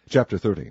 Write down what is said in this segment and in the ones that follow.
Chapter 30.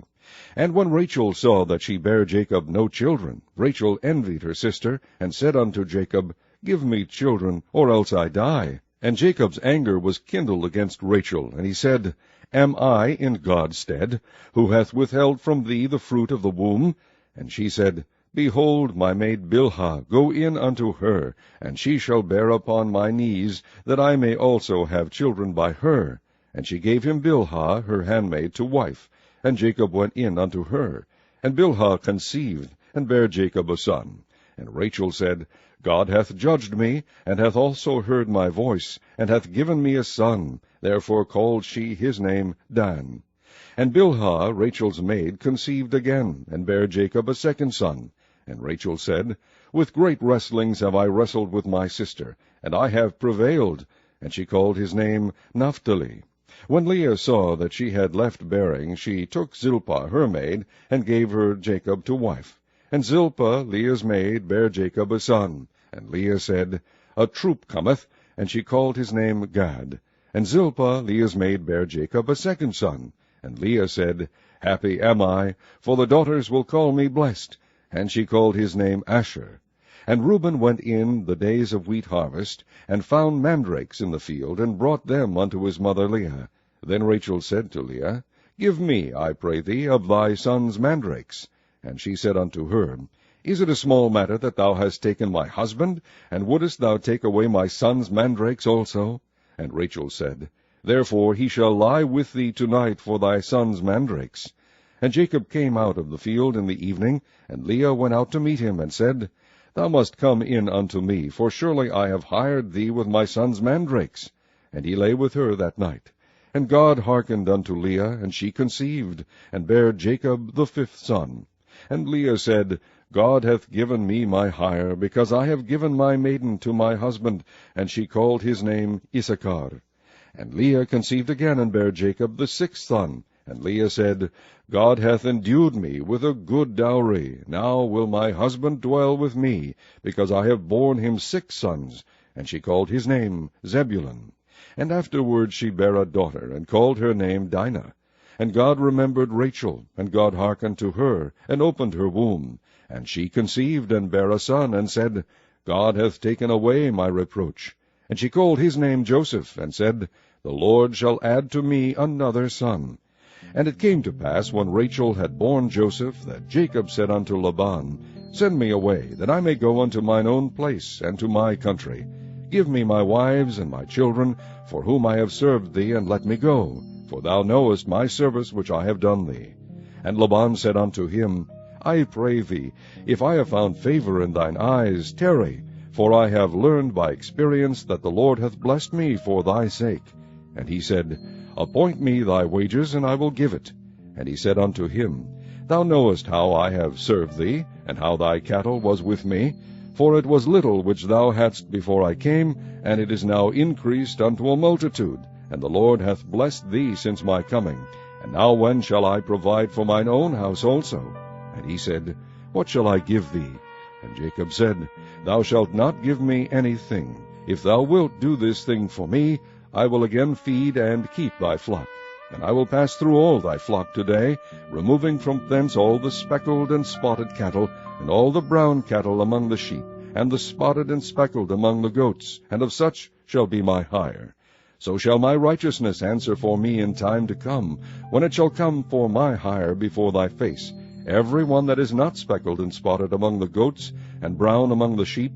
And when Rachel saw that she bare Jacob no children, Rachel envied her sister, and said unto Jacob, Give me children, or else I die. And Jacob's anger was kindled against Rachel, and he said, Am I in God's stead, who hath withheld from thee the fruit of the womb? And she said, Behold, my maid Bilhah, go in unto her, and she shall bear upon my knees, that I may also have children by her. And she gave him Bilhah, her handmaid, to wife. And Jacob went in unto her. And Bilhah conceived, and bare Jacob a son. And Rachel said, God hath judged me, and hath also heard my voice, and hath given me a son. Therefore called she his name Dan. And Bilhah, Rachel's maid, conceived again, and bare Jacob a second son. And Rachel said, With great wrestlings have I wrestled with my sister, and I have prevailed. And she called his name Naphtali. When Leah saw that she had left bearing, she took Zilpah her maid, and gave her Jacob to wife. And Zilpah, Leah's maid, bare Jacob a son. And Leah said, A troop cometh, and she called his name Gad. And Zilpah, Leah's maid, bare Jacob a second son. And Leah said, Happy am I, for the daughters will call me blessed. And she called his name Asher. And Reuben went in the days of wheat harvest, and found mandrakes in the field, and brought them unto his mother Leah. Then Rachel said to Leah, Give me, I pray thee, of thy son's mandrakes. And she said unto her, Is it a small matter that thou hast taken my husband? And wouldest thou take away my son's mandrakes also? And Rachel said, Therefore he shall lie with thee tonight for thy son's mandrakes. And Jacob came out of the field in the evening, and Leah went out to meet him, and said, Thou must come in unto me, for surely I have hired thee with my son's mandrakes. And he lay with her that night. And God hearkened unto Leah, and she conceived, and bare Jacob the fifth son. And Leah said, God hath given me my hire, because I have given my maiden to my husband. And she called his name Issachar. And Leah conceived again, and bare Jacob the sixth son. And Leah said, God hath endued me with a good dowry. Now will my husband dwell with me, because I have borne him 6 sons. And she called his name Zebulon. And afterward she bare a daughter, and called her name Dinah. And God remembered Rachel, and God hearkened to her, and opened her womb. And she conceived, and bare a son, and said, God hath taken away my reproach. And she called his name Joseph, and said, The Lord shall add to me another son. And it came to pass, when Rachel had borne Joseph, that Jacob said unto Laban, Send me away, that I may go unto mine own place, and to my country. Give me my wives and my children, for whom I have served thee, and let me go. For thou knowest my service which I have done thee. And Laban said unto him, I pray thee, if I have found favor in thine eyes, tarry, for I have learned by experience that the Lord hath blessed me for thy sake. And he said, Appoint me thy wages, and I will give it. And he said unto him, Thou knowest how I have served thee, and how thy cattle was with me. For it was little which thou hadst before I came, and it is now increased unto a multitude. And the Lord hath blessed thee since my coming. And now when shall I provide for mine own house also? And he said, What shall I give thee? And Jacob said, Thou shalt not give me anything. If thou wilt do this thing for me, I will again feed and keep thy flock. And I will pass through all thy flock today, removing from thence all the speckled and spotted cattle, and all the brown cattle among the sheep, and the spotted and speckled among the goats, and of such shall be my hire. So shall my righteousness answer for me in time to come, when it shall come for my hire before thy face. Every one that is not speckled and spotted among the goats, and brown among the sheep,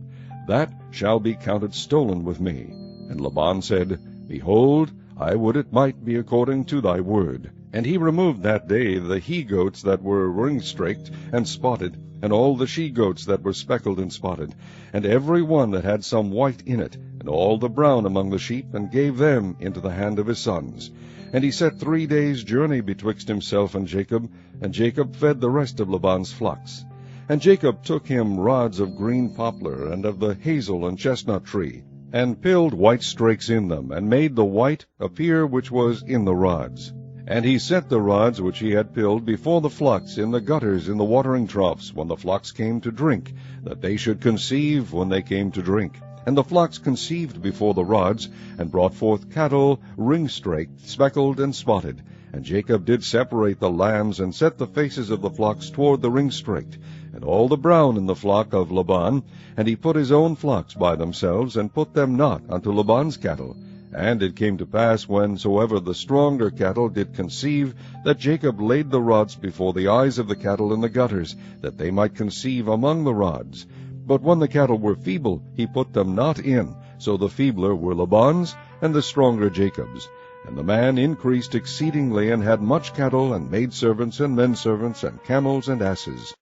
that shall be counted stolen with me. And Laban said, Behold, I would it might be according to thy word. And he removed that day the he-goats that were ringstraked and spotted, and all the she-goats that were speckled and spotted, and every one that had some white in it, and all the brown among the sheep, and gave them into the hand of his sons. And he set 3 days' journey betwixt himself and Jacob fed the rest of Laban's flocks. And Jacob took him rods of green poplar, and of the hazel and chestnut tree, and pilled white strakes in them, and made the white appear which was in the rods. And he set the rods which he had pilled before the flocks in the gutters in the watering troughs, when the flocks came to drink, that they should conceive when they came to drink. And the flocks conceived before the rods, and brought forth cattle ringstraked, speckled, and spotted. And Jacob did separate the lambs, and set the faces of the flocks toward the ringstraked, and all the brown in the flock of Laban. And he put his own flocks by themselves, and put them not unto Laban's cattle. And it came to pass, whensoever the stronger cattle did conceive, that Jacob laid the rods before the eyes of the cattle in the gutters, that they might conceive among the rods. But when the cattle were feeble, he put them not in. So the feebler were Laban's, and the stronger Jacob's. And the man increased exceedingly, and had much cattle, and maidservants, and menservants, and camels, and asses.